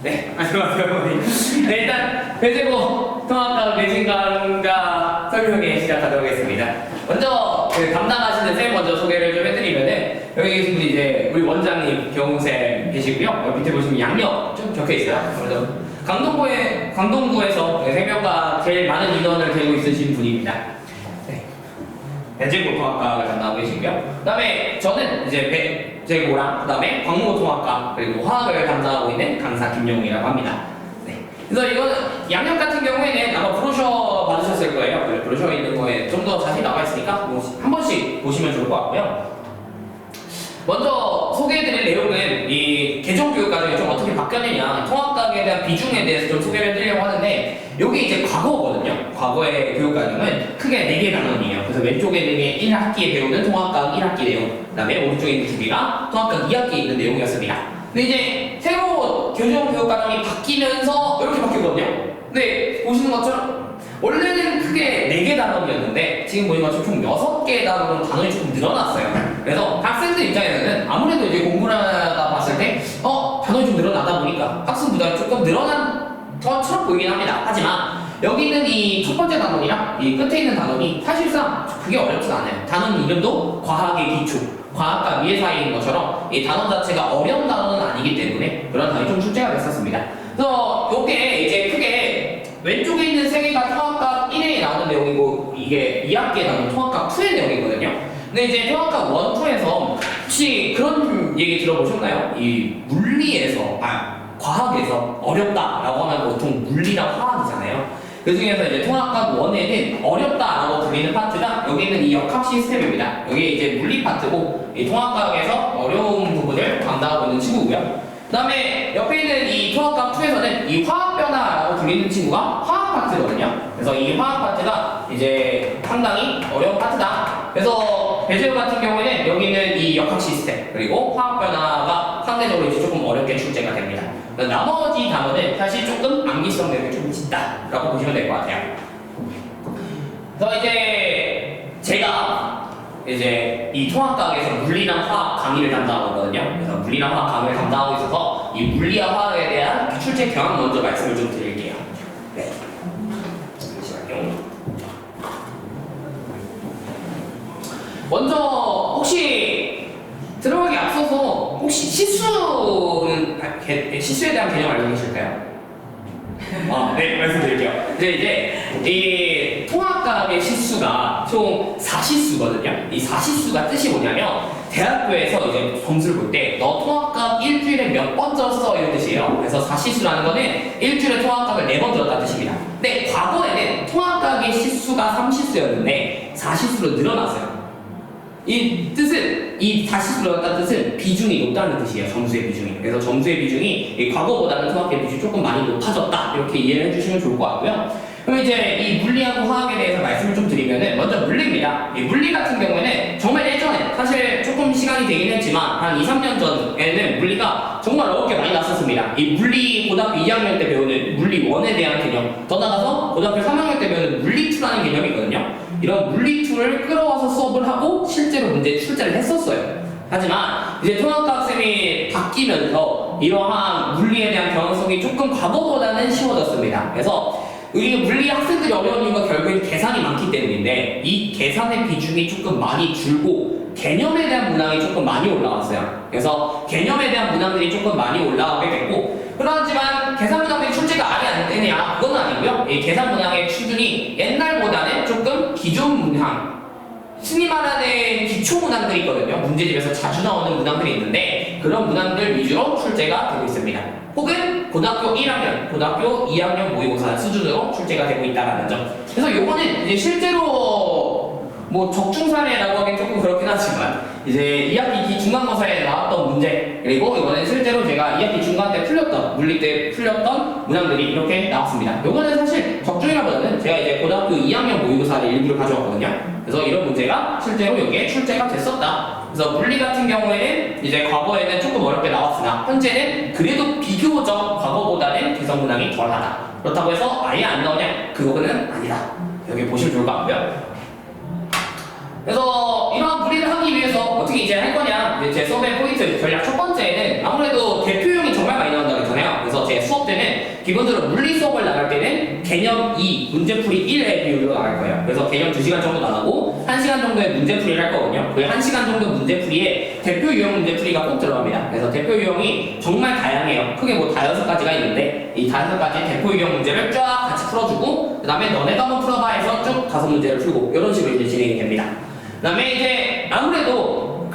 네, 안녕하세요. 네, 일단 배제고 통합과 배진감과 설명에 시작하도록 하겠습니다. 먼저 그 담당하시는 쌤 먼저 소개를 좀 해드리면은 여기 계신 분이 이제 우리 원장님 경호쌤 계시고요. 여기 밑에 보시면 양력 좀 적혀 있어요. 그래서 강동구에서 생명과 제일 많은 인원을 데리고 있으신 분입니다. 네. 배제고 통합과를 담당하고 계시고요. 그다음에 저는 이제 배제고랑 그다음에 광무통합과 그리고 화학을 담당하고 있는 강사 김영웅이라고 합니다. 네. 그래서 이거는 양력 같은 경우에는 아마 브로셔 받으셨을 거예요. 그래서 브로셔 있는 거에 좀 더 자세히 나와 있으니까 한 번씩 보시면 좋을 것 같고요. 먼저 소개해드릴 내용은 이 개정교육과정이 좀 어떻게 바뀌었느냐, 통합과학에 대한 비중에 대해서 좀 소개를 해드리려고 하는데, 여기 이제 과거거든요. 과거의 교육과정은 크게 4개 단원이에요. 그래서 왼쪽에 있는 1학기에 배우는 통합과학 1학기 내용, 그 다음에 오른쪽에 있는 2개가 통합과학 2학기에 있는 내용이었습니다. 근데 이제 새로 개정교육과정이 바뀌면서 이렇게 바뀌거든요. 근데 보시는 것처럼 원래는 크게 4개 단원이었는데 지금 보시는 것처럼 총 6개 단원이 조금 늘어났어요. 그래서 학생들 입장에서는 아무래도 이제 공부를 하다 봤을 때 단원이 좀 늘어나다 보니까 학습 부담이 조금 늘어난 것처럼 보이긴 합니다. 하지만 여기 있는 이 첫 번째 단원이랑 이 끝에 있는 단원이 사실상 그게 어렵진 않아요. 단원 이름도 과학의 기초, 과학과 미의 사이에 있는 것처럼 이 단원 자체가 어려운 단원은 아니기 때문에 그런 단원이 좀 출제가 됐었습니다. 그래서 이게 이제 크게 왼쪽에 있는 3개가 통합과학 1회에 나오는 내용이고 이게 2학기에 나오는 통합과학 2의 내용이거든요. 근데 이제 통합과학 1, 2에서 혹시 그런 얘기 들어보셨나요? 이 물리에서, 과학에서 어렵다라고 하면 보통 물리랑 화학이잖아요. 그 중에서 이제 통합과학 1에는 어렵다라고 불리는 파트가 여기 있는 이 역학 시스템입니다. 여기 이제 물리 파트고 이 통합과학에서 어려운 부분을 담당하고 있는 친구고요. 그 다음에 옆에 있는 이 통합과학 2에서는 이 화학 변화라고 불리는 친구가 화학 파트거든요. 그래서 이 화학 파트가 이제 상당히 어려운 파트다. 그래서 배제고 같은 경우에는 여기 있는 이 역학 시스템 그리고 화학 변화가 상대적으로 이제 조금 어렵게 출제가 됩니다. 나머지 단어는 사실 조금 암기성 내용이 좀 있다라고 보시면 될 것 같아요. 그래서 이제 제가 이제 이 통합과학에서 물리랑 화학 강의를 담당하거든요. 그래서 물리랑 화학 강의를 담당하고 있어서 이 물리와 화학에 대한 출제 경향 먼저 말씀을 좀 드릴게요. 네. 잠시만요. 먼저 혹시 들어가기 앞서서 혹시 시수에 대한 개념 알고 계실까요? 네, 말씀드릴게요. 이제 이 통합과학의 시수가 총 4시수거든요. 이 4시수가 뜻이 뭐냐면 대학교에서 이제 점수를 볼 때 너 통합과학 일주일에 몇 번 들었어 이런 뜻이에요. 그래서 4시수라는 거는 일주일에 통합과학을 4번 들었다는 뜻입니다. 근데 과거에는 통합과학의 시수가 3시수였는데 4시수로 늘어났어요. 이 뜻은, 이 다시 들어갔다는 뜻은 비중이 높다는 뜻이에요. 점수의 비중이. 그래서 점수의 비중이 과거보다는 통합의 비중이 조금 많이 높아졌다. 이렇게 이해를 해주시면 좋을 것 같고요. 그럼 이제 이 물리하고 화학에 대해서 말씀을 좀 드리면은 먼저 물리입니다. 이 물리 같은 경우에는 정말 예전에 사실 조금 시간이 되긴 했지만 한 2, 3년 전에는 물리가 정말 어렵게 많이 났었습니다. 이 물리 고등학교 2학년 때 배우는 물리 1에 대한 개념, 더 나가서 고등학교 3학년 때 배우는 물리 2라는 개념이 있거든요. 이런 물리 2를 끌어와서 수업을 하고 실제로 문제 출제를 했었어요. 하지만 이제 통합과학쌤이 바뀌면서 이러한 물리에 대한 경향성이 조금 과거보다는 쉬워졌습니다. 그래서 우리 물리 학생들이 어려운 이유가 결국엔 계산이 많기 때문인데 이 계산의 비중이 조금 많이 줄고 개념에 대한 문항이 조금 많이 올라왔어요. 그래서 개념에 대한 문항들이 조금 많이 올라가게 됐고, 그렇지만 계산 문항들이 출제가 아예 안 되냐? 그건 아니고요. 이 계산 문항의 수준이 옛날보다는 조금 기존 문항, 흔히 말하는 기초 문항들이 있거든요. 문제집에서 자주 나오는 문항들이 있는데 그런 문항들 위주로 출제가 되고 있습니다. 혹은 고등학교 1학년, 고등학교 2학년 모의고사 수준으로 출제가 되고 있다는 점. 그래서 요거는 이제 실제로 뭐 적중사례라고 하긴 조금 그렇긴 하지만 이제 2학기 중간고사에 나왔던 문제, 그리고 이번에 실제로 제가 2학기 중간 때 풀렸던 물리 때 풀렸던 문항들이 이렇게 나왔습니다. 요거는 사실 적중이라보다는 제가 이제 고등학교 2학년 모의고사를 일부를 가져왔거든요. 그래서 이런 문제가 실제로 여기에 출제가 됐었다. 그래서 물리 같은 경우에는 이제 과거에는 조금 어렵게 나왔으나 현재는 그래도 비교적 과거보다는 개선 문항이 덜하다. 그렇다고 해서 아예 안 나오냐? 그거는 아니다. 여기 보시면 좋을 것 같고요. 그래서 이러한 물리를 하기 위해서 어떻게 이제 할 거냐? 제 수업의 포인트 전략 첫 번째는 아무래도 대표용이 정말 많이 나온다고 했잖아요. 그래서 제 이제 수업 때는 기본적으로 물리 수업을 나갈 때는 개념 2, 문제풀이 1의 비율로 나갈 거예요. 그래서 개념 2시간 정도 나가고 1시간 정도의 문제풀이를 할 거거든요. 그 1시간 정도 문제풀이에 대표 유형 문제풀이가 꼭 들어갑니다. 그래서 대표 유형이 정말 다양해요. 크게 뭐 5가지가 있는데 이 5가지 대표 유형 문제를 쫙 같이 풀어주고 그 다음에 너네도 한번 풀어봐 해서 쭉 5문제를 풀고 이런 식으로 이제 진행이 됩니다. 그 다음에 이제 아무래도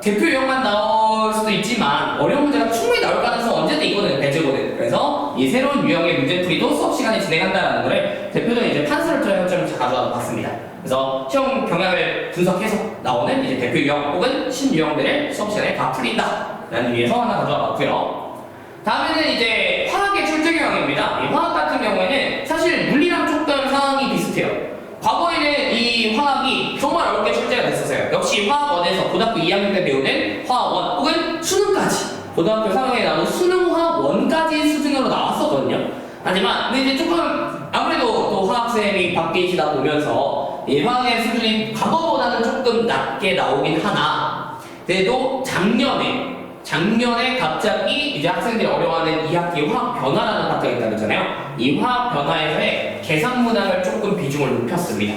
대표 유형만 나올 수도 있지만 어려운 문제가 충분히 나올 가능성은 언제든 있거든요. 배제거든. 그래서 이 새로운 유형의 문제풀이도 수업 시간에 진행한다는 거를 대표적인 이제 판서를 통해서 좀 가져와 봤습니다. 그래서 시험 경향을 분석해서 나오는 이제 대표 유형 혹은 신유형들을 수업 시간에 다 풀린다라는 의미에서 하나 가져와 봤고요. 다음에는 이제 화학의 출제 경향입니다. 이 화학 같은 경우에는 사실 물리랑 조금 상황이 비슷해요. 과거에는 이 화학이 정말 어렵게 출제가 됐었어요. 역시 화학원에서 고등학교 2학년 때 배우는 화학원 혹은 수능까지 고등학교 3학년에 나오는 수능화원까지 수준으로 나왔었거든요. 하지만 근데 이제 조금 아무래도 또 화학쌤이 바뀌시다 보면서 이 화학의 수준이 과거보다는 조금 낮게 나오긴 하나 그래도 작년에 갑자기 이제 학생들이 어려워하는 2학기 화학 변화라는 파트가 있다고 했잖아요. 이 화학 변화에서의 계산 문항을 조금 비중을 높였습니다.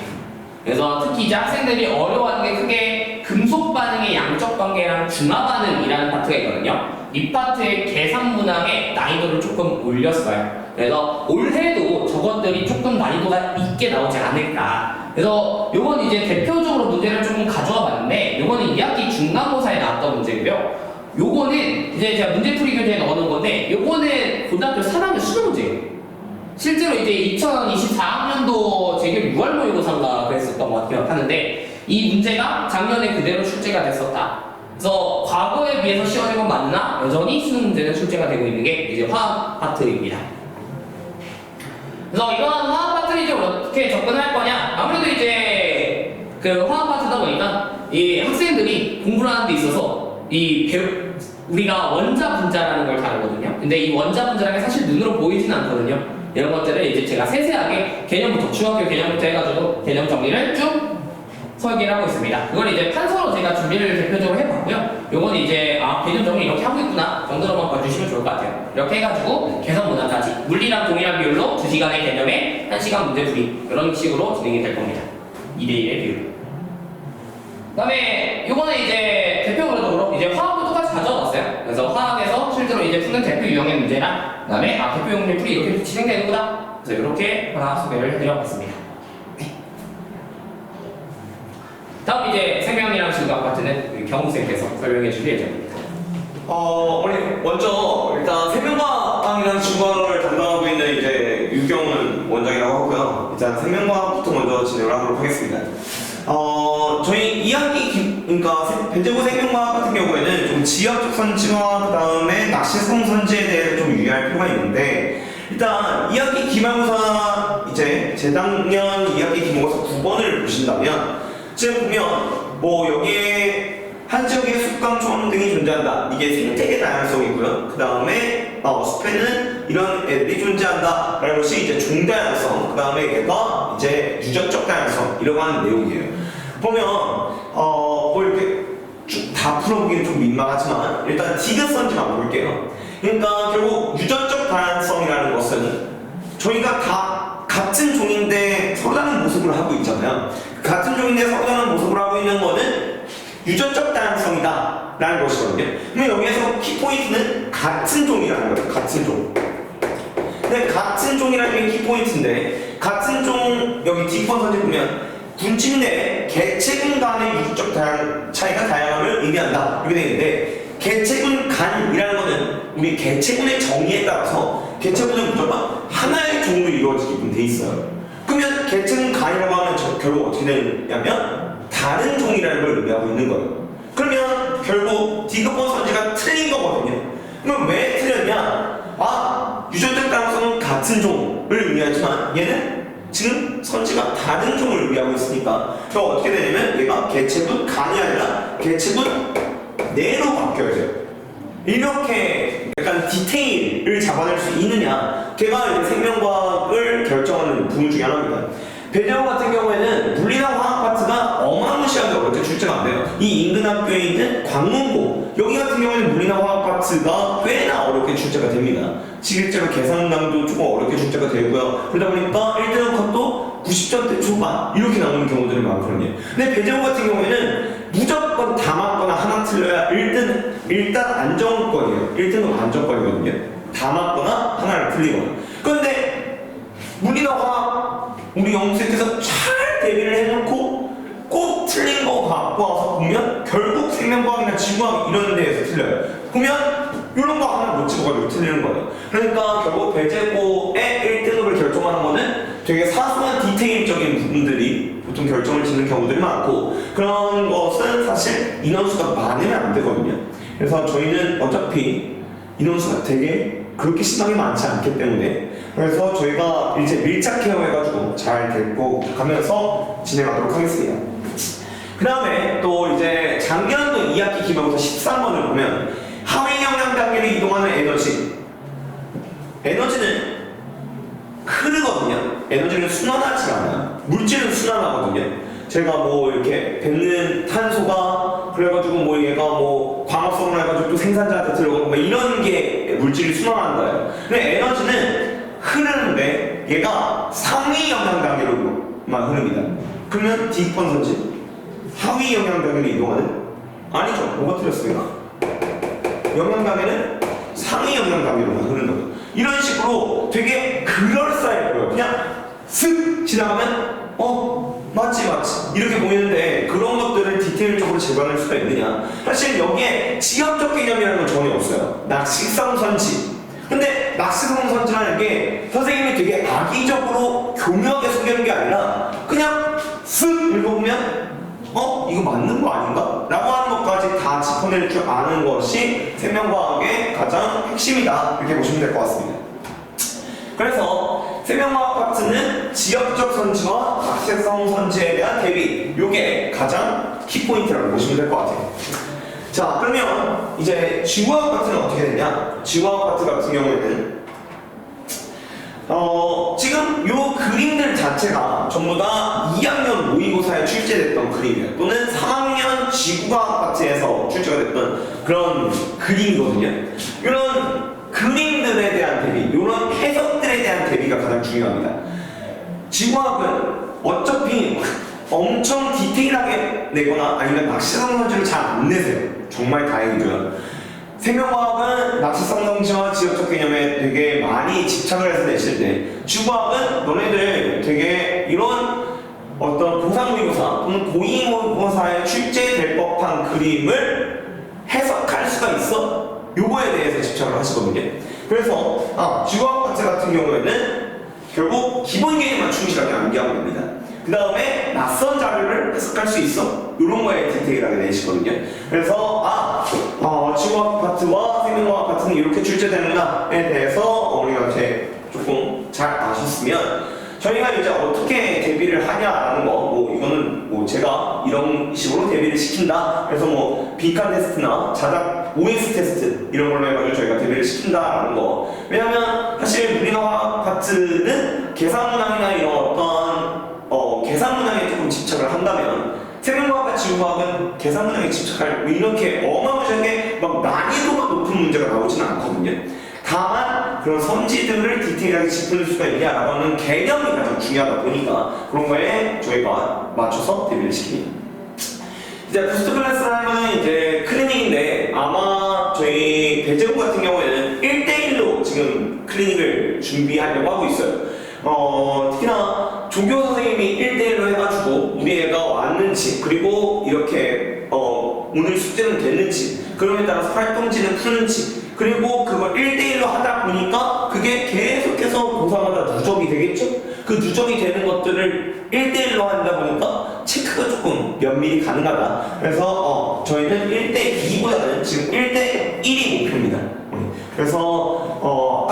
그래서 특히 이제 학생들이 어려워하는 게 크게 금속 반응의 양적 관계랑 중화 반응이라는 파트가 있거든요. 이 파트의 계산 문항의 난이도를 조금 올렸어요. 그래서 올해도 저것들이 조금 난이도가 있게 나오지 않을까. 그래서 요건 이제 대표적으로 문제를 조금 가져와 봤는데 요거는 2학기 중간고사에 나왔던 문제고요. 요거는 이제 제가 문제풀이 교재에 넣어놓은 건데 요거는 고등학교 3학년 수능 문제예요. 실제로 이제 2024학년도 재결 6월 모의고사인가 그랬었던 것 기억하는데 이 문제가 작년에 그대로 출제가 됐었다. 그래서 과거에 비해서 시험이 건 맞나 여전히 수능 문제는 출제가 되고 있는 게 이제 화학 파트입니다. 그래서 이런 화학 파트를 이제 어떻게 접근할 거냐? 아무래도 이제 그 화학 파트다 보니까 이 학생들이 공부를 하는 데 있어서 우리가 원자 분자라는 걸 다루거든요. 근데 이 원자 분자라는 게 사실 눈으로 보이지는 않거든요. 이런 것들을 이제 제가 세세하게 개념부터 중학교 개념부터 해가지고 개념 정리를 쭉 설계를 하고 있습니다. 그걸 이제 판서로 제가 준비를 대표적으로 해봤고요. 요건 이제 개념 정리 이렇게 하고 있구나 정도로만 봐주시면 좋을 것 같아요. 이렇게 해가지고 계산 문항까지 물리랑 동일한 비율로 2시간의 개념에 1시간 문제풀이 이런 식으로 진행이 될 겁니다. 2대1의 비율. 그 다음에 요거는 이제 대표적으로 이제 화학도 똑같이 가져왔어요. 그래서 화학에서 실제로 이제 푸는 대표 유형의 문제랑 그 다음에 대표 유형 문제풀이 이렇게 진행되는구나. 그래서 이렇게 하나 소개를 해드려봤습니다. 다음 이제 생명이랑 지구학 파트는 경우쌤께서 설명해 주실 예정입니다. 우리 먼저 일단 생명과학이랑 지구과학을 담당하고 있는 이제 유경은 원장이라고 하고요. 일단 생명과학부터 먼저 진행을 하도록 하겠습니다. 저희 2학기 그러니까 벤제고 생명과학 같은 경우에는 좀 지역적 선지와 그 다음에 낚시성 선지에 대해서 좀 유의할 필요가 있는데 일단 2학기 기말고사 이제 재작년 2학기 기말고사 9번을 보신다면 지금 보면 뭐 여기에 한 지역에 습강 초원 등이 존재한다. 이게 생태계 다양성이고요. 그 다음에 숲에는 이런 애들이 존재한다. 라는 것이 이제 종다양성. 그 다음에 얘가 이제 유전적 다양성. 이라고 하는 내용이에요. 보면 뭐 이렇게 쭉 다 풀어보기는 좀 민망하지만 일단 디귿선지만 볼게요. 그러니까 결국 유전적 다양성이라는 것은 저희가 다 같은 종인데 서로 다른 모습을 하고 있잖아요. 같은 종인데 서로 다른 모습을 하고 있는 거는 유전적 다양성이다 라는 것이거든요. 그럼 여기에서 키포인트는 같은 종이라는 거예요. 같은 종. 근데 같은 종이라는 게 키포인트인데 같은 종 여기 디귿번 선지 보면 군침 내 개체군 간의 유전적 차이가 다양함을 의미한다 이렇게 되어 있는데 개체군 간이라는 거는 우리 개체군의 정의에 따라서 개체군은 무조건 하나의 종으로 이루어지게끔 돼 있어요. 그러면 개체군 간이라고 하면 결국 어떻게 되냐면 다른 종이라는 걸 의미하고 있는 거예요. 그러면 결국 디귿번 선지가 틀린 거거든요. 그럼 왜 틀렸냐? 유전적 다양성은 같은 종을 의미하지만 얘는 지금 선지가 다른 종을 의미하고 있으니까 그럼 어떻게 되냐면 얘가 개체군 간이 아니라 개체군 내로 바뀌어야 돼요. 이렇게 약간 디테일을 잡아낼 수 있느냐 걔가 생명과학을 결정하는 부분 중에 하나입니다. 배대호 같은 경우에는 물리랑 화학 파트가 어마무시하게 어렵게 출제가 안 돼요. 이 인근 학교에 있는 광문고 여기 같은 경우에는 물리나 화학 파트가 꽤나 어렵게 출제가 됩니다. 실제로 계산량도 조금 어렵게 출제가 되고요. 그러다 보니까 1등 컷도 90점대 초반 이렇게 나오는 경우들이 많거든요. 근데 배제고 같은 경우에는 무조건 다 맞거나 하나 틀려야 1등 일단 안정권이에요. 1등은 안정권이거든요. 다 맞거나 하나를 틀리거나. 그런데 물리나 화학 우리 영수에서 잘 대비를 해놓고 꼭 틀린 거 갖고 와서 보면 결국 생명과학이나 지구과학 이런 데에서 틀려요. 보면 이런 거 하나 못 집어가지고 틀리는 거예요. 그러니까 결국 배제고의 1등급을 결정하는 거는 되게 사소한 디테일적인 부분들이 보통 결정을 짓는 경우들이 많고 그런 것은 사실 인원수가 많으면 안 되거든요. 그래서 저희는 어차피 인원수가 되게 그렇게 심하게 많지 않기 때문에 그래서 저희가 이제 밀착 케어해가지고 잘 데리고 가면서 진행하도록 하겠습니다. 그 다음에 또 이제 작년도 2학기 기말고사 13번을 보면 하위 영향 단계로 이동하는 에너지는 흐르거든요. 에너지는 순환하지 않아요. 물질은 순환하거든요. 제가 뭐 이렇게 뱉는 탄소가 그래가지고 뭐 얘가 뭐 광합성을 해가지고 또 생산자한테 들어가고 뭐 이런 게 물질이 순환한다요. 근데 에너지는 흐르는데 얘가 상위 영향 단계로만 흐릅니다. 그러면 D권 선지 하위 영향 단계로 이동하는? 아니죠. 뭐가 틀렸습니까? 영향 단계는 상위 영향 단계로만 흐른다고. 이런 식으로 되게 그럴싸해 보여요. 그냥 슥 지나가면 맞지 이렇게 보이는데 그런 것들을 디테일적으로 재반할 수가 있느냐. 사실 여기에 지역적 개념이라는 건 전혀 없어요. 낚시성 선지. 근데 낚시성 선지라는 게 선생님이 되게 악의적으로 교묘하게 소개하는 게 아니라 그냥 쓱 읽어보면 이거 맞는 거 아닌가? 라고 하는 것까지 다 짚어낼 줄 아는 것이 생명과학의 가장 핵심이다 이렇게 보시면 될 것 같습니다. 그래서 생명과학 파트는 지역적 선지와 낚시성 선지에 대한 대비 이게 가장 키포인트라고 보시면 될 것 같아요. 자 그러면 이제 지구과학 파트는 어떻게 되냐? 지구과학 파트 같은 경우에는 지금 요 그림들 자체가 전부 다 2학년 모의고사에 출제됐던 그림이에요. 또는 3학년 지구과학 파트에서 출제가 됐던 그런 그림이거든요. 이런 그림들에 대한 대비, 이런 해석들에 대한 대비가 가장 중요합니다. 지구과학은 어차피 엄청 디테일하게 내거나 아니면 낚시성 선지를 잘 안 내세요. 정말 다행이고요. 생명과학은 낚시성 성지와 지역적 개념에 되게 많이 집착을 해서 내시는데 지구과학은 너네들 되게 이런 어떤 고상모의고사 또는 고위모의고사에 출제될 법한 그림을 해석할 수가 있어? 요거에 대해서 집착을 하시거든요. 그래서 지구과학 파트 같은 경우에는 결국 기본 개념만 충실하게 암기하고 됩니다. 그 다음에 낯선 자료를 해석할 수 있어? 이런 거에 디테일하게 내시거든요. 그래서 지구과학 파트와 생명과학 파트는 이렇게 출제되는구나에 대해서 우리한테 조금 잘 아셨으면 저희가 이제 어떻게 대비를 하냐라는 거 이거는 제가 이런 식으로 대비를 시킨다. 그래서 빈칸 테스트나 자작 OS 테스트 이런 걸로 해가지고 저희가 대비를 시킨다라는 거. 왜냐면 사실 물리나 화학 파트는 계산 문항이나 이런 어떤 계산 문항에 조금 집착을 한다면 생명과학과 지구과학은 계산 문항에 집착할 이렇게 어마무시하게 막 난이도가 높은 문제가 나오지는 않거든요. 다만 그런 선지들을 디테일하게 짚을 수가 있냐라고 하는 개념이 가장 중요하다 보니까 그런 거에 저희가 맞춰서 대비를 시킵니다. 이제 부스트 클래스라는 이제 클리닉인데 아마 저희 배제고 같은 경우에는 1대1로 지금 클리닉을 준비하려고 하고 있어요. 특히나 종교 선생님이 1대1로 해가지고 우리 애가 왔는지 그리고 이렇게 오늘 숙제는 됐는지 그럼에 따라서 활동지는 푸는지 그리고 그걸 1대1로 하다 보니까 그게 계속해서 고사마다 누적이 되겠죠? 그 누적이 되는 것들을 1대1로 하다 보니까 체크가 조금 면밀히 가능하다. 그래서 저희는 1대2보다는 지금 1대1이 목표입니다. 그래서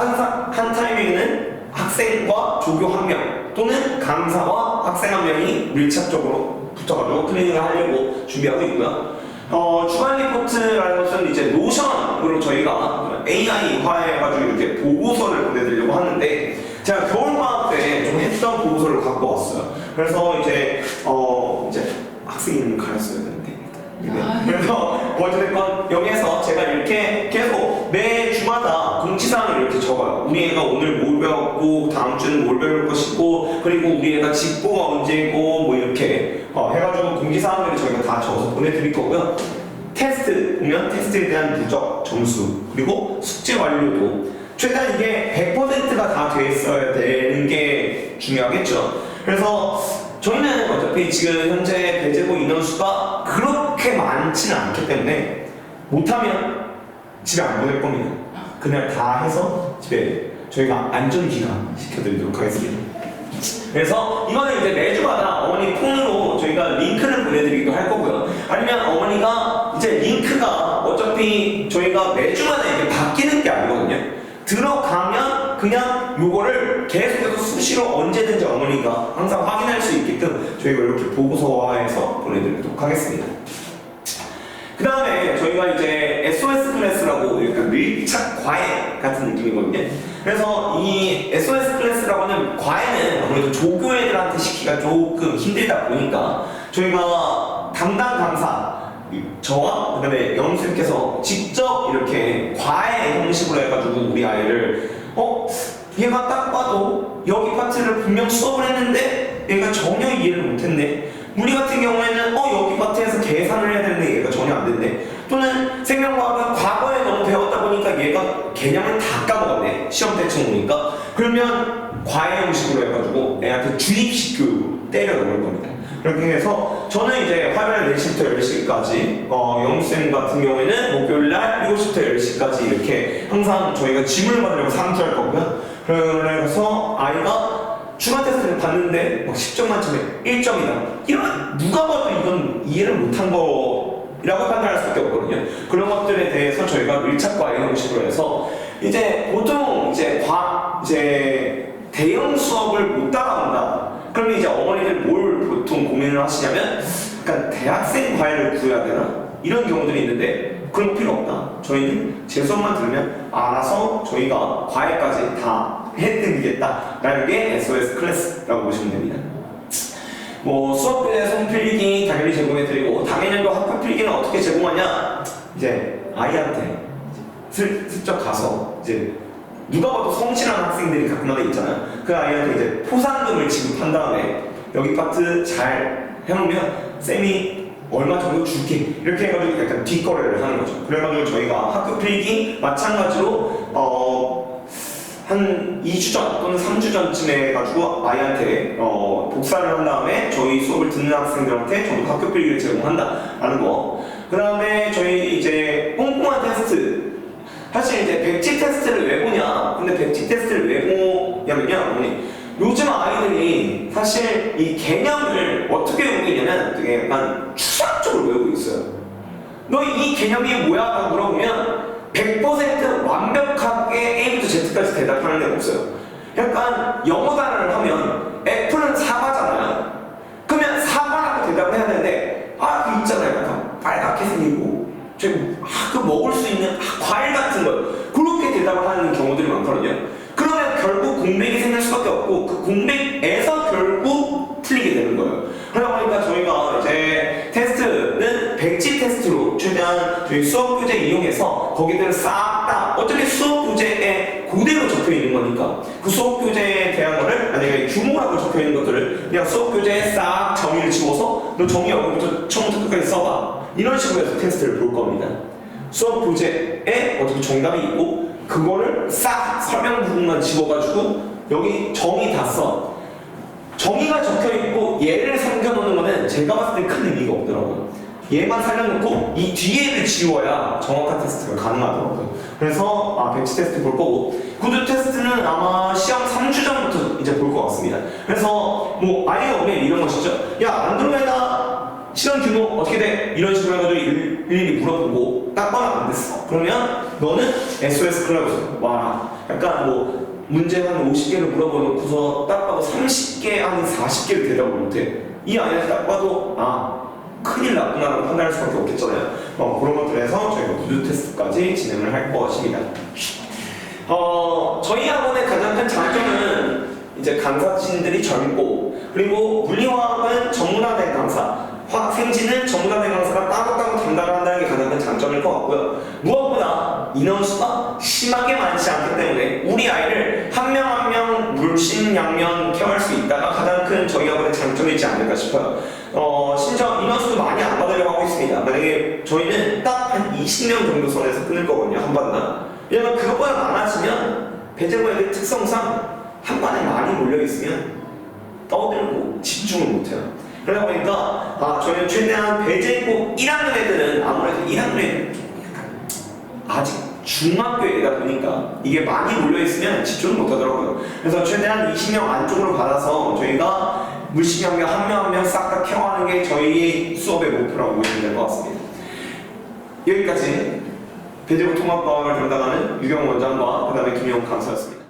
한 타이밍에는 학생과 조교 한 명 또는 강사와 학생 한 명이 밀착적으로 붙어가지고 클리닉을 하려고 준비하고 있고요. 주간 리포트라는 것은 이제 노션으로 저희가 AI화해가지고 이렇게 보고서를 보내드리려고 하는데 제가 겨울방학 때 좀 했던 보고서를 갖고 왔어요. 그래서 이제 학생 이름을 가렸어야 되는데 그래서 어찌됐건 여기에서 제가 이렇게 계속 매 주마다 공지사항을 이렇게 적어요. 우리 애가 오늘 뭘 배웠고 다음 주는 뭘 배울 것이고 그리고 우리 애가 직보가 언제고 뭐 이렇게 해가지고 공지사항들을 저희가 다 적어서 보내드릴 거고요. 테스트 보면 테스트에 대한 누적 점수 그리고 숙제 완료도 최대한 이게 100%가 다 돼 있어야 되는 게 중요하겠죠. 그래서 저희는 어차피 지금 현재 배제고 인원수가 그렇게 많지는 않기 때문에 못하면 집에 안 보낼 겁니다. 그날 다 해서 집에 저희가 안전기간 시켜드리도록 하겠습니다. 그래서 이거는 이제 매주마다 어머니 폰으로 저희가 링크를 보내드리기도 할 거고요. 아니면 어머니가 이제 링크가 어차피 저희가 매주마다 이게 바뀌는 게 아니거든요. 들어가면 그냥 요거를 계속해서 수시로 언제든지 어머니가 항상 확인할 수 있게끔 저희가 이렇게 보고서화해서 보내드리도록 하겠습니다. 그 다음에 저희가 이제 SOS 클래스라고 약간 밀착 과외 같은 느낌이거든요. 그래서 이 SOS 클래스라고는 과외는 아무래도 조교 애들한테 시키기가 조금 힘들다 보니까 저희가 담당 강사 저와 그다음에 영수님께서 직접 이렇게 과외 형식으로 해가지고 우리 아이를 얘가 딱 봐도 여기 파트를 분명 수업을 했는데 얘가 전혀 이해를 못했네. 우리 같은 경우에는 여기 파트에서 계산을 해야 되는데 얘가 전혀 안 됐네. 또는 생명과학은 과거에 너무 배웠다 보니까 얘가 개념을 다 까먹었네. 시험 대충 오니까. 그러면 과외 형식으로 해가지고 애한테 주입식 교육으로 때려 넣을 겁니다. 그렇게 해서 저는 이제 화요일 4시부터 10시까지 영수쌤 같은 경우에는 목요일날 7시부터 10시까지 이렇게 항상 저희가 짐을 받으려고 상주할 거고요. 그래서 아이가 중간 테스트를 봤는데 막 10점 만점에 1점이다. 이러면 누가 봐도 이건 이해를 못한 거라고 판단할 수밖에 없거든요. 그런 것들에 대해서 저희가 밀착 과외 형식으로 해서 이제 보통 이제 대형 수업을 못 따라온다. 그러면 이제 어머니들 뭘 보통 고민을 하시냐면 약간 대학생 과외를 구해야 되나? 이런 경우들이 있는데 그런 거 필요 없다. 저희는 제 수업만 들으면 알아서 저희가 과외까지 다 해드리겠다 라는 게 SOS 클래스라고 보시면 됩니다. 뭐 수업에 손필기 당연히 제공해드리고 당연히도 학교 필기는 어떻게 제공하냐? 이제 아이한테 슬쩍 가서 이제 누가 봐도 성실한 학생들이 가끔가다 있잖아요. 그 아이한테 이제 포상금을 지급한 다음에 여기 파트 잘 해놓으면 쌤이 얼마 정도 줄게 이렇게 해가지고 약간 뒷거래를 하는 거죠. 그래가지고 저희가 학교 필기 마찬가지로 한 2주 전 또는 3주 전쯤에 해가지고 아이한테 복사를 한 다음에 저희 수업을 듣는 학생들한테 전부 학교 필기를 제공한다라는 거. 그 다음에 저희 이제 꼼꼼한 테스트. 사실 이제 백지 테스트를 왜 보냐? 근데 백지 테스트를 왜 보냐면요, 요즘 아이들이 사실 이 개념을 어떻게 외우고 있냐면 되게 약간 추상적으로 외우고 있어요. 너 이 개념이 뭐야? 라고 물어보면 100% 완벽하게 A부터 Z까지 대답하는 데가 없어요. 약간 영어 단어를 하면 애플은 사과잖아요. 그러면 사과라고 대답을 해야 되는데 그 있잖아요. 약간 빨갛게 생기고 그 먹을 수 있는 과일 같은 거 그렇게 대답을 하는 경우들이 많거든요. 그러면 결국 공백이 생길 수밖에 없고 그 공백에서 결국 틀리게 되는 거예요. 그러다 보니까 저희가 이제 테스트는 백지 테스트로 최대한 저희 수업 교재 이용해서 거기들을 싹 다 어차피 수업 교재에 그대로 적혀 있는 거니까 그 수업 교재에 대한 거를 만약에 규모라고 적혀 있는 것들을 그냥 수업 교재에 싹 정의를 지워서 너 정의 여기부터 처음부터 끝까지 써봐 이런 식으로 해서 테스트를 볼 겁니다. 수업 교재에 어차피 정답이 있고 그거를 싹 설명 부분만 집어가지고 여기 정의 다 써. 정의가 적혀있고 얘를 삼겨놓는 거는 제가 봤을 때 큰 의미가 없더라고요. 얘만 살려놓고 이 뒤에를 지워야 정확한 테스트가 가능하더라고요. 그래서 백지 테스트 볼 거고 구두 테스트는 아마 시험 3주 전부터 이제 볼 것 같습니다. 그래서 뭐 아이가 오면 이런 것이죠. 야 안드로메다 시험 규모 어떻게 돼? 이런 식으로 해가지고 일일이 물어보고 딱 봐도 안 됐어. 그러면 너는 SOS 클래스 와라. 약간 뭐 문제 한 50개를 물어보고서 딱 봐도 30개 아니 40개를 대답을 못해. 이 아이한테 딱 봐도 큰일 났구나라고 판단할 수밖에 없겠잖아요. 그런 것들에서 저희가 구두 테스트까지 진행을 할 것입니다. 저희 학원의 가장 큰 장점은 이제 강사진들이 젊고 그리고 물리화학은 전문화된 강사 생지는 전문가된 강사가 따로따로 담당을 한다는 게 가장 큰 장점일 것 같고요. 무엇보다 인원수가 심하게 많지 않기 때문에 우리 아이를 한 명 한 명 물심양면 케어할 수 있다가 가장 큰 저희 학원의 장점이지 않을까 싶어요. 심지어 인원수도 많이 안 받으려고 하고 있습니다. 만약에 저희는 딱 한 20명 정도 선에서 끊을 거거든요, 한 반당. 왜냐면 그것보다 많아지면 배제고의 특성상 한 반에 많이 몰려있으면 떠들고 집중을 못해요. 그러다 보니까 저희는 최대한 배제고 1학년 애들은 아무래도 1학년에 아직 중학교이다 보니까 이게 많이 몰려있으면 집중을 못하더라고요. 그래서 최대한 20명 안쪽으로 받아서 저희가 물심양면 한 명 한 명 싹 다 케어하는 게 저희의 수업의 목표라고 보시면 될 것 같습니다. 여기까지 배제고 통합과학을 담당하는 유경 원장과 그 다음에 김용 강사였습니다.